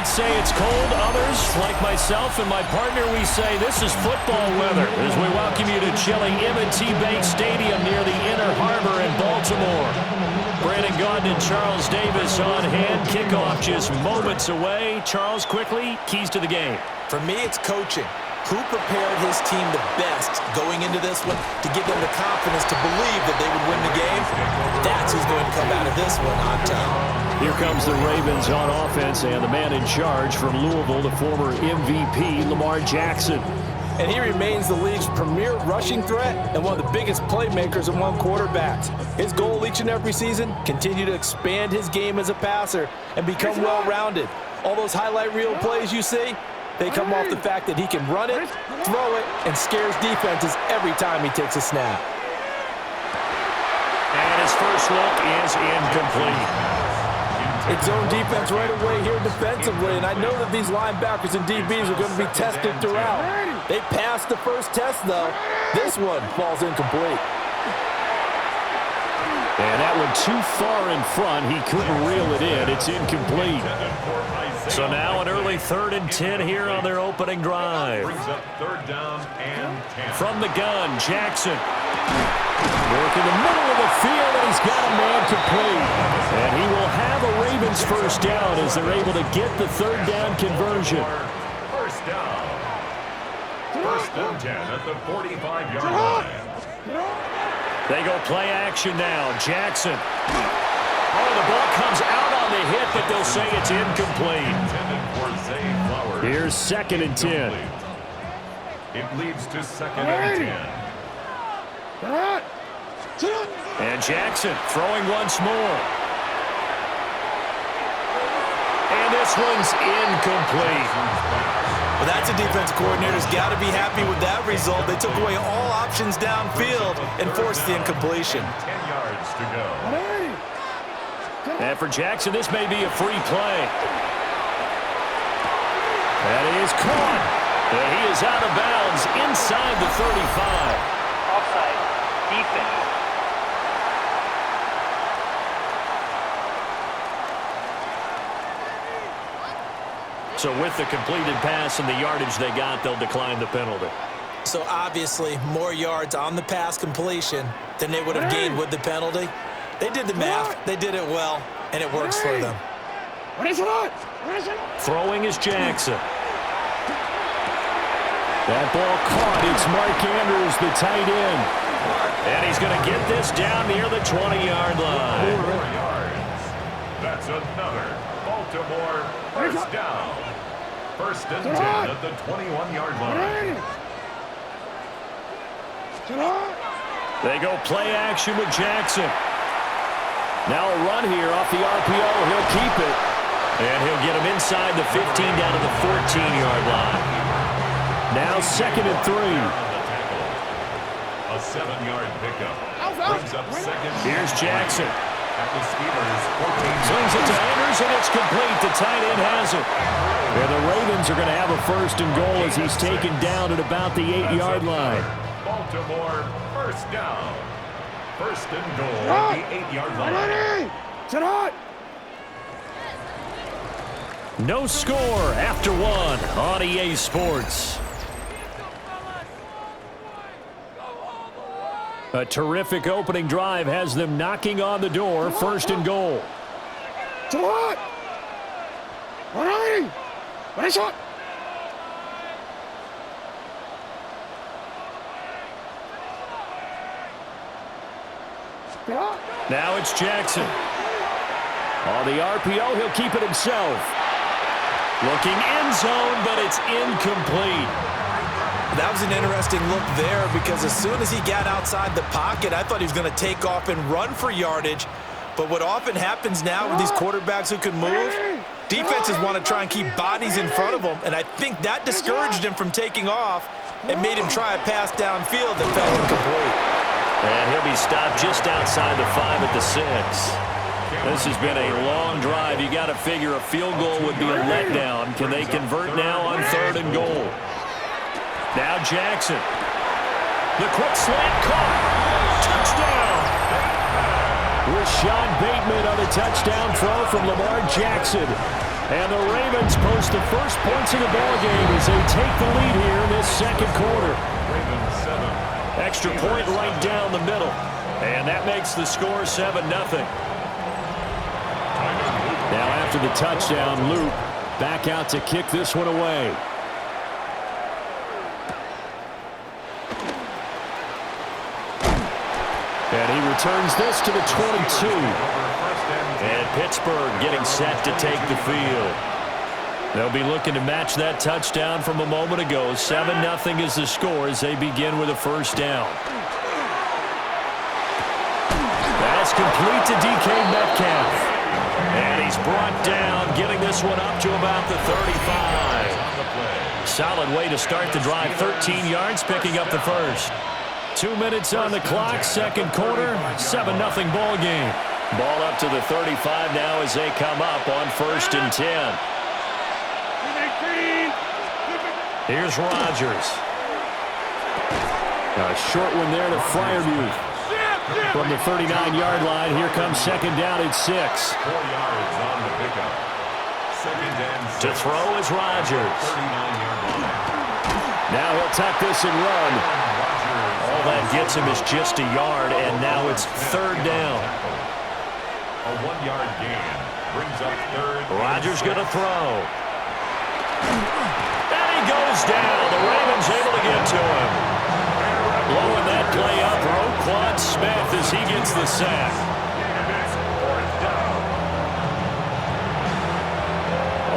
might say it's cold. Others, like myself and my partner, we say this is football weather as we welcome you to chilly M&T Bank Stadium near the Inner Harbor in Baltimore. Brandon Gaudin and Charles Davis on hand. Kickoff just moments away. Charles, quickly, keys to the game. For me, it's coaching. Who prepared his team the best going into this one to give them the confidence to believe that they would win the game? That's who's going to come out of this one on top. Here comes the Ravens on offense, and the man in charge from Louisville, the former MVP, Lamar Jackson. And he remains the league's premier rushing threat and one of the biggest playmakers among quarterbacks. His goal each and every season, continue to expand his game as a passer and become well-rounded. All those highlight reel plays you see, they come off the fact that he can run it, throw it, and scares defenses every time he takes a snap. And his first look is incomplete. It's zone defense right away here defensively, and I know that these linebackers and DBs are going to be tested throughout. They passed the first test, though. This one falls incomplete. And that one too far in front. He couldn't reel it in. It's incomplete. So now an early 3rd and 10 here on their opening drive. Third down and 10. From the gun, Jackson. Work in the middle of the field, and he's got a man complete. And he will have a Ravens first down as they're able to get the 3rd down conversion. First down. First and 10 at the 45-yard line. They go play action now. Jackson. Oh, the ball comes out on the hit, but they'll say it's incomplete. Here's 2nd and 10. It leads to 2nd and 10. And Jackson throwing once more. And this one's incomplete. Well, that's a defense coordinator's got to be happy with that result. They took away all options downfield and forced the incompletion. 10 yards to go. And for Jackson, this may be a free play. That is caught. And he is out of bounds inside the 35. Offside. Defense. So with the completed pass and the yardage they got, they'll decline the penalty. So obviously more yards on the pass completion than they would have gained with the penalty. They did the math. They did it well, and it works for them. Throwing is Jackson. That ball caught. It's Mark Andrews, the tight end. And he's going to get this down near the 20-yard line. 4 yards. That's another Baltimore first down. First and 10 at the 21-yard line. They go play action with Jackson. Now a run here off the RPO. He'll keep it. And he'll get him inside the 15 down to the 14-yard line. Now 2nd and 3. A 7-yard pickup. Brings up 2nd. Here's Jackson. At the Steelers' 14. Swings it to Andrews, and it's complete. The tight end has it. And the Ravens are going to have a 1st and goal as he's taken down at about the 8-yard line. Baltimore first down. 1st and goal at the 8-yard line. No score after 1 on EA Sports. A terrific opening drive has them knocking on the door. 1st and goal. Now it's Jackson. On the RPO, he'll keep it himself. Looking end zone, but it's incomplete. That was an interesting look there because as soon as he got outside the pocket, I thought he was going to take off and run for yardage. But what often happens now with these quarterbacks who can move, defenses want to try and keep bodies in front of them, and I think that discouraged him from taking off and made him try a pass downfield that fell incomplete. And he'll be stopped just outside the 5 at the 6. This has been a long drive. You got to figure a field goal would be a letdown. Can they convert now on 3rd and goal? Now Jackson. The quick slant caught. Touchdown. Rashad Bateman on a touchdown throw from Lamar Jackson. And the Ravens post the first points of the ballgame as they take the lead here in this second quarter. Ravens 7. Extra point right down the middle. And that makes the score 7-0. Now after the touchdown, Luke back out to kick this one away. And he returns this to the 22. And Pittsburgh getting set to take the field. They'll be looking to match that touchdown from a moment ago. 7-0 is the score as they begin with a first down. That's complete to DK Metcalf. And he's brought down, getting this one up to about the 35. Solid way to start the drive. 13 yards, picking up the first. 2 minutes on the clock, second quarter, 7-0 ball game. Ball up to the 35 now as they come up on 1st and 10. Here's Rodgers. A short one there to Freiermuth. From the 39-yard line, here comes second down at 6. 4 yards on the pickup. Second and 6. To throw is Rodgers. 39-yard line. Now he'll tuck this and run. All that gets him is just a yard, and now it's third down. A 1-yard gain brings up third. Rodgers going to throw. And he goes down. The Ravens able to get to him. Blowing that play up, Roquan Smith as he gets the sack.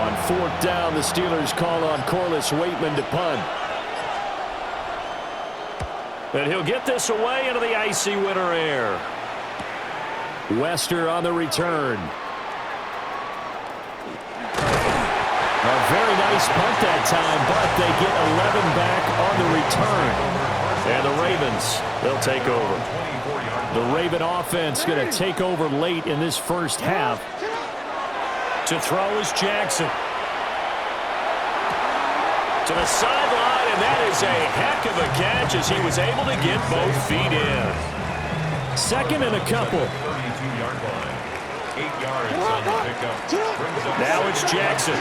On 4th down, the Steelers call on Corliss Waitman to punt. And he'll get this away into the icy winter air. Wester on the return. A very nice punt that time, but they get 11 back on the return. And the Ravens, they'll take over. The Raven offense going to take over late in this first half. To throw is Jackson. To the sideline, and that is a heck of a catch as he was able to get both feet in. Second and a couple. 32-yard line. 8 yards on the pickup. Now it's Jackson.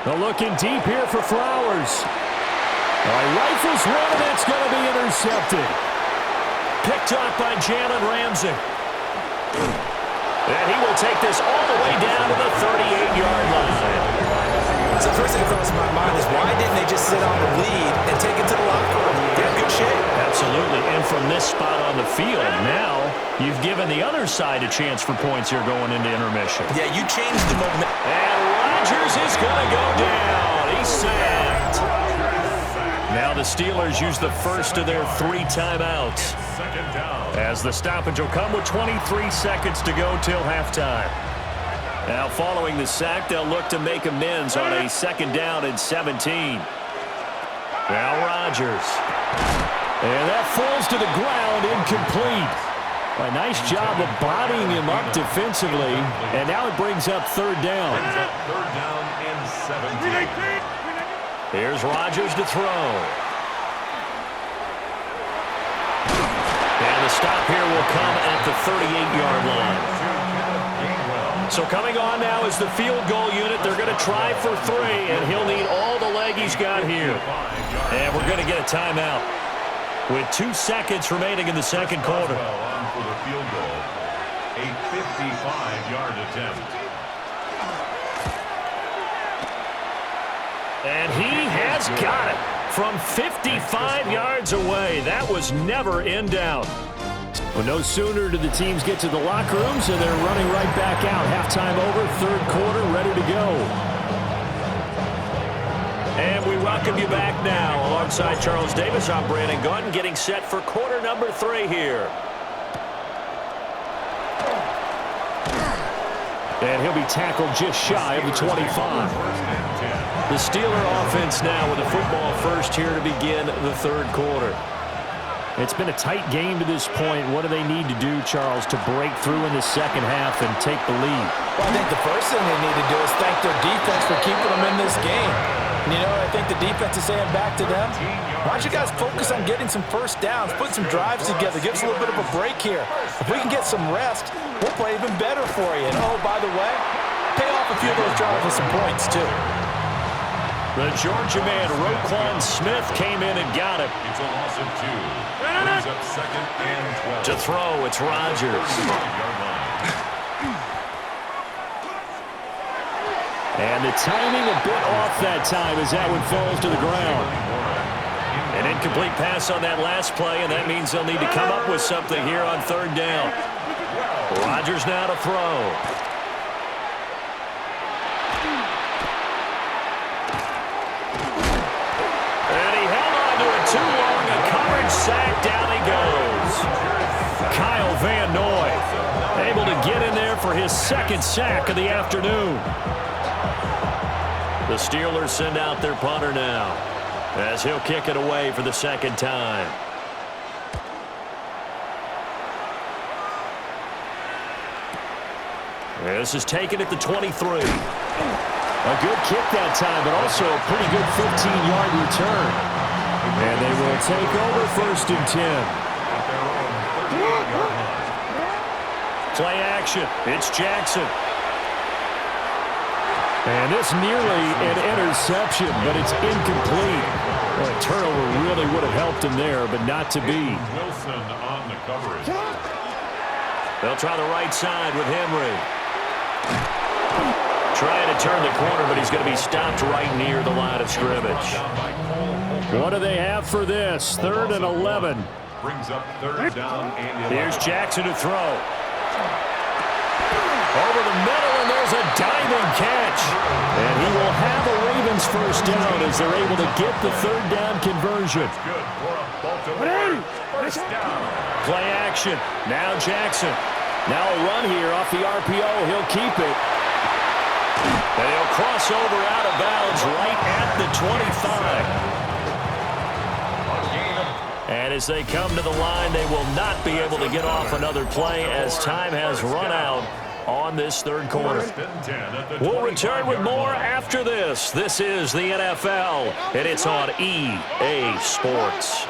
They're looking deep here for Flowers. Rifles one, and that's going to be intercepted. Picked off by Jalen Ramsey. And he will take this all the way down to the 38-yard line. So the first thing that crossed my mind is why didn't they just sit on the lead and take it to the locker room? They're in good shape. Absolutely. And from this spot on the field, now you've given the other side a chance for points here going into intermission. Yeah, you changed the moment. And Rodgers is going to go down. He's sacked. Now the Steelers use the first of their 3 timeouts. Second down. As the stoppage will come with 23 seconds to go till halftime. Now following the sack, they'll look to make amends on a second down and 17. Now Rodgers. And that falls to the ground, incomplete. A nice job of bodying him up defensively. And now it brings up third down. Brings up third down and 17. Here's Rodgers to throw. And the stop here will come at the 38-yard line. So coming on now is the field goal unit. They're going to try for 3, and he'll need all the leg he's got here. And we're going to get a timeout with 2 seconds remaining in the second quarter. On for the field goal. A 55-yard attempt. And he has got it from 55 yards away. That was never in doubt. But no sooner do the teams get to the locker rooms, and they're running right back out. Halftime over, third quarter, ready to go. And we welcome you back now. Alongside Charles Davis, I'm Brandon Gaudin, getting set for quarter number 3 here. And he'll be tackled just shy of the 25. The Steeler offense now with the football first here to begin the third quarter. It's been a tight game to this point. What do they need to do, Charles, to break through in the second half and take the lead? Well, I think the first thing they need to do is thank their defense for keeping them in this game. And I think the defense is saying back to them, why don't you guys focus on getting some first downs, put some drives together, give us a little bit of a break here. If we can get some rest, we'll play even better for you. And, oh, by the way, pay off a few of those drives with some points, too. The Georgia man, Roquan Smith, came in and got it. It's a loss of 2. Brings up 2nd and 12. To throw, it's Rodgers. And the timing a bit off that time as that one falls to the ground. An incomplete pass on that last play, and that means they'll need to come up with something here on 3rd down. Rodgers now to throw. And he held on to it too long. A coverage sack. Down he goes. Kyle Van Noy able to get in there for his 2nd sack of the afternoon. The Steelers send out their punter now as he'll kick it away for the 2nd time. This is taken at the 23. A good kick that time, but also a pretty good 15-yard return. And they will take over 1st and 10. Play action. It's Jackson. And this nearly an interception, but it's incomplete. Well, a turnover really would have helped him there, but not to be. Wilson on the coverage. They'll try the right side with Henry. Trying to turn the corner, but he's going to be stopped right near the line of scrimmage. What do they have for this? 3rd and 11. Brings up 3rd down and 11. Here's Jackson to throw. Over the middle, and there's a diving catch. And he will have a Ravens 1st down as they're able to get the 3rd down conversion. Good for a Baltimore 1st down. Play action. Now Jackson. Now a run here off the RPO. He'll keep it. And he'll cross over out of bounds right at the 25. And as they come to the line, they will not be able to get off another play as time has run out on this 3rd quarter. We'll return with more after this. This is the NFL, and it's on EA Sports.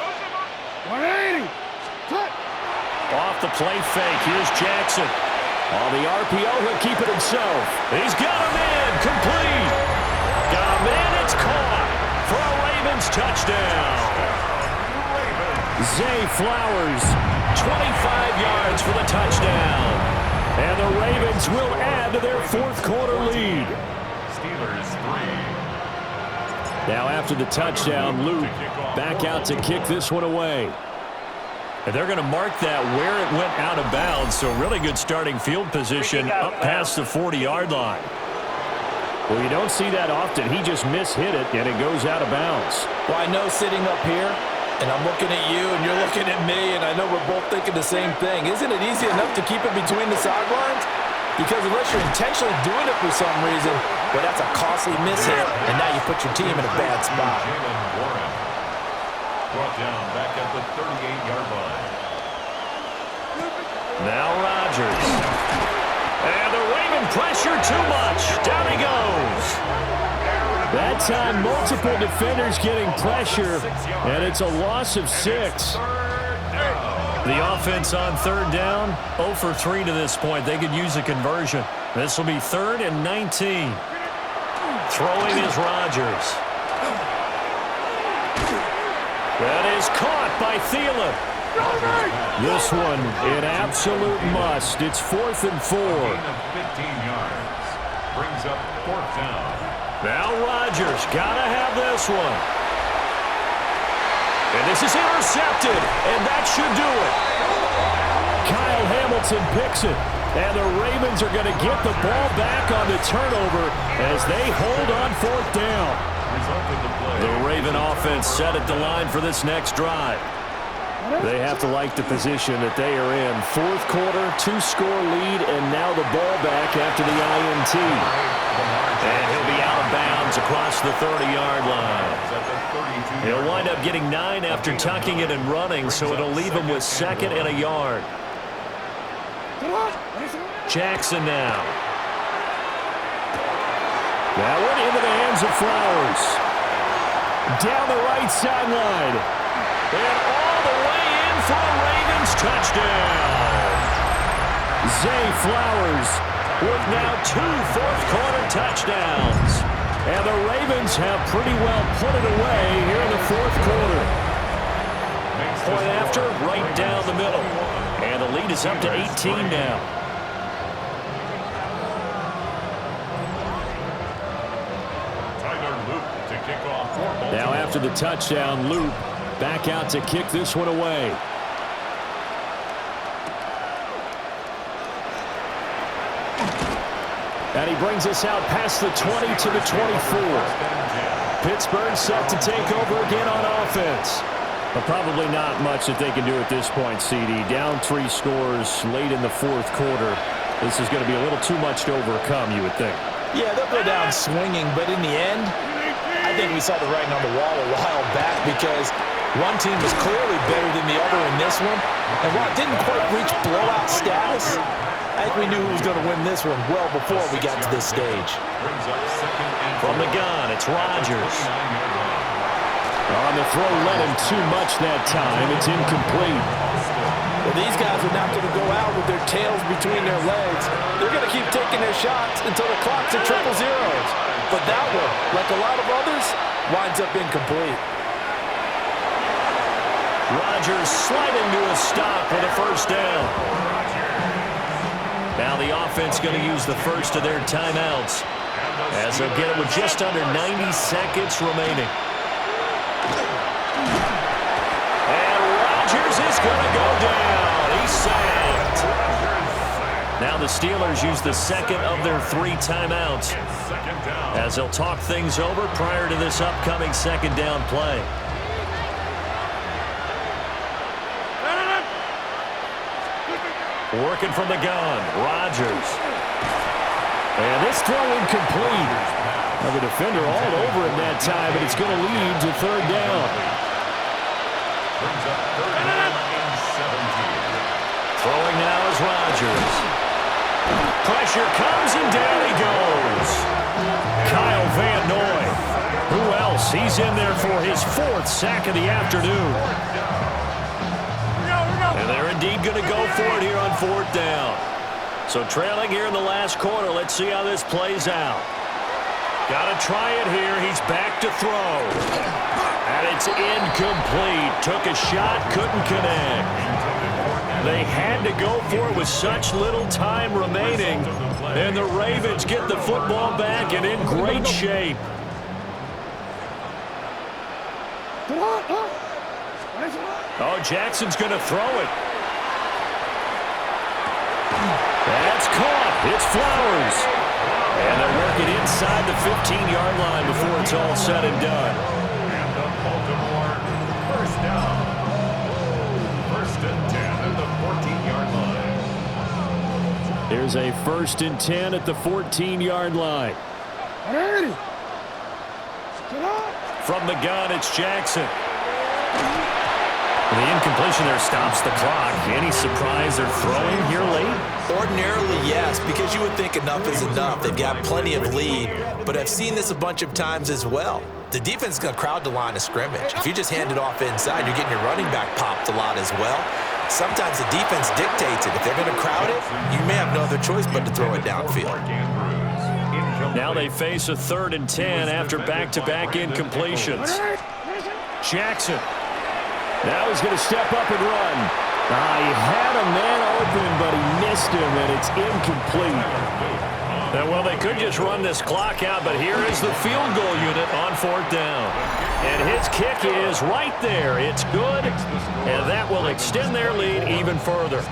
180. Off the play fake, here's Jackson. On the RPO, he'll keep it himself. He's got him in, complete. Got him in, it's caught for a Ravens touchdown. Zay Flowers, 25 yards for the touchdown. And the Ravens will add to their 4th quarter lead. Steelers 3. Now after the touchdown, Luke back out to kick this one away. And they're going to mark that where it went out of bounds, so really good starting field position up past the 40-yard line. Well, you don't see that often. He just mishit it, and it goes out of bounds. Well, I know sitting up here, and I'm looking at you, and you're looking at me, and I know we're both thinking the same thing. Isn't it easy enough to keep it between the sidelines? Because unless you're intentionally doing it for some reason, well, that's a costly mishit, and now you put your team in a bad spot. Brought down back at the 38-yard line. Now Rodgers. And the Raven pressure too much. Down he goes. That time, multiple defenders getting pressure, and it's a loss of 6. The offense on 3rd down, 0 for 3 to this point. They could use a conversion. This will be 3rd and 19. Throwing is Rodgers. That is caught by Thielen. This one, an absolute must. It's 4th and 4. Gain of 15 yards. Brings up 4th down. Now Rodgers, gotta have this one. And this is intercepted, and that should do it. Kyle Hamilton picks it, and the Ravens are going to get the ball back on the turnover as they hold on 4th down. The Raven offense set at the line for this next drive. They have to like the position that they are in. 4th quarter, 2-score lead, and now the ball back after the INT. And he'll be out of bounds across the 30-yard line. He'll wind up getting 9 after tucking it and running, so it'll leave him with 2nd and a yard. Jackson now. That one into the hands of Flowers. Down the right sideline. And all the way in for a Ravens touchdown. Zay Flowers with now 2 fourth-quarter touchdowns. And the Ravens have pretty well put it away here in the fourth quarter. Point after, right down the middle. And the lead is up to 18 now. Now after the touchdown, Loop back out to kick this one away. And he brings us out past the 20 to the 24. Pittsburgh set to take over again on offense. But probably not much that they can do at this point, CD. Down 3 scores late in the fourth quarter. This is going to be a little too much to overcome, you would think. Yeah, they'll go down swinging, but in the end, I think we saw the writing on the wall a while back because one team was clearly better than the other in this one. And while it didn't quite reach blowout status, I think we knew who was going to win this one well before we got to this stage. From the gun, it's Rodgers. On the throw, led him too much that time. It's incomplete. Well, these guys are not going to go out with their tails between their legs. They're going to keep taking their shots until the clock's at 000. But that one, like a lot of others, winds up incomplete. Rodgers sliding to a stop with a first down. Now the offense going to use the first of their timeouts as they'll get it with just under 90 seconds remaining. And Rodgers is going to go down. He's sacked. Now the Steelers use the second of their 3 timeouts as they'll talk things over prior to this upcoming second down play. Working from the gun, Rodgers. And this throw incomplete. Now the defender all over him that time, but it's going to lead to third down. Throwing now is Rodgers. Pressure comes and down he goes. Kyle Van Noy. Who else? He's in there for his 4th sack of the afternoon. And they're indeed going to go for it here on 4th down. So trailing here in the last quarter. Let's see how this plays out. Got to try it here. He's back to throw. And it's incomplete. Took a shot, couldn't connect. They had to go for it with such little time remaining. And the Ravens get the football back and in great shape. Oh, Jackson's going to throw it. That's caught. It's Flowers. And they'll work it inside the 15-yard line before it's all said and done. And the Baltimore first down. 1st and 10 at the 14-yard line. There's a 1st and 10 at the 14-yard line. From the gun, it's Jackson. The incompletion there stops the clock. Any surprise they're throwing here late? Ordinarily, yes, because you would think enough is enough. They've got plenty of lead, but I've seen this a bunch of times as well. The defense is going to crowd the line of scrimmage. If you just hand it off inside, you're getting your running back popped a lot as well. Sometimes the defense dictates it. If they're going to crowd it, you may have no other choice but to throw it downfield. Now they face a 3rd and 10 after back-to-back incompletions. Jackson. Now he's going to step up and run. He had a man open, but he missed him, and it's incomplete. Well, they could just run this clock out, but here is the field goal unit on 4th down. And his kick is right there. It's good, and that will extend their lead even further.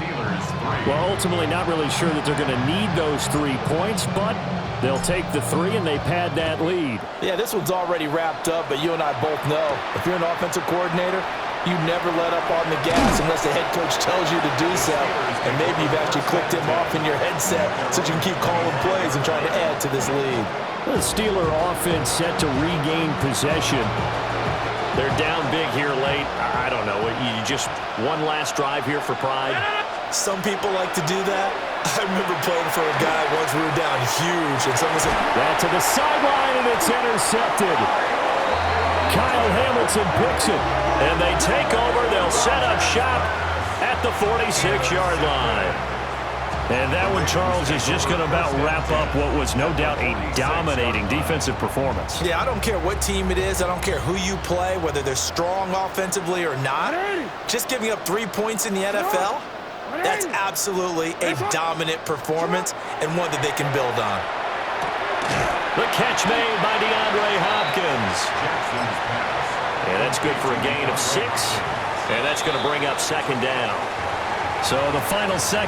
Well, ultimately not really sure that they're going to need those 3 points, but they'll take the 3, and they pad that lead. Yeah, this one's already wrapped up, but you and I both know if you're an offensive coordinator, you never let up on the gas unless the head coach tells you to do so. And maybe you've actually clicked him off in your headset so you can keep calling plays and trying to add to this lead. The Steeler offense set to regain possession. They're down big here late. I don't know. You just one last drive here for pride. Some people like to do that. I remember playing for a guy once we were down huge, and someone said, that to the sideline, and it's intercepted. Kyle Hamilton picks it. And they take over. They'll set up shop at the 46-yard line. And that one, Charles, is just going to about wrap up what was no doubt a dominating defensive performance. Yeah, I don't care what team it is. I don't care who you play, whether they're strong offensively or not. Just giving up 3 points in the NFL, that's absolutely a dominant performance and one that they can build on. The catch made by DeAndre Hopkins. And that's good for a gain of 6. And that's going to bring up second down. So the final second.